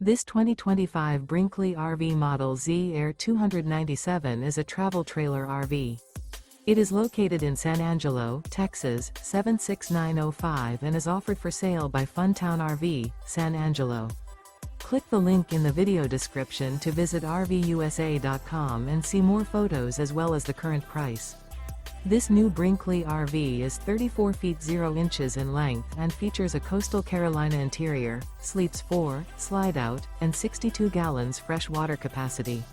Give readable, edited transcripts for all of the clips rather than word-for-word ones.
This 2025 Brinkley RV Model Z Air 297 is a travel trailer RV. It is located in San Angelo, Texas, 76905 and is offered for sale by Funtown RV, San Angelo. Click the link in the video description to visit RVUSA.com and see more photos as well as the current price. This new Brinkley RV is 34 feet 0 inches in length and features a coastal Carolina interior, sleeps 4, slide-out, and 62 gallons fresh water capacity.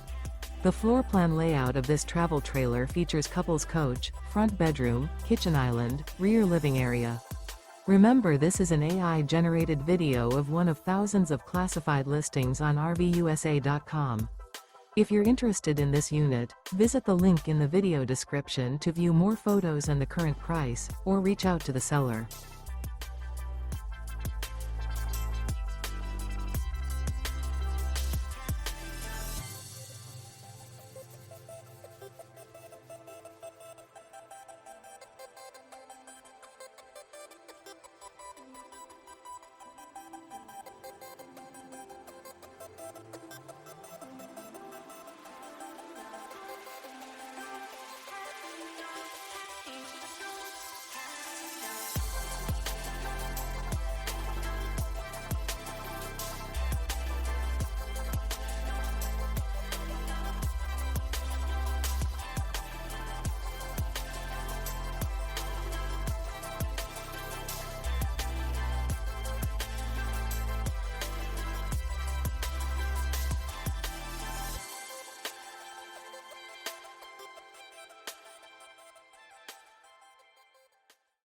The floor plan layout of this travel trailer features couples coach, front bedroom, kitchen island, rear living area. Remember, this is an AI-generated video of one of thousands of classified listings on RVUSA.com. If you're interested in this unit, visit the link in the video description to view more photos and the current price, or reach out to the seller.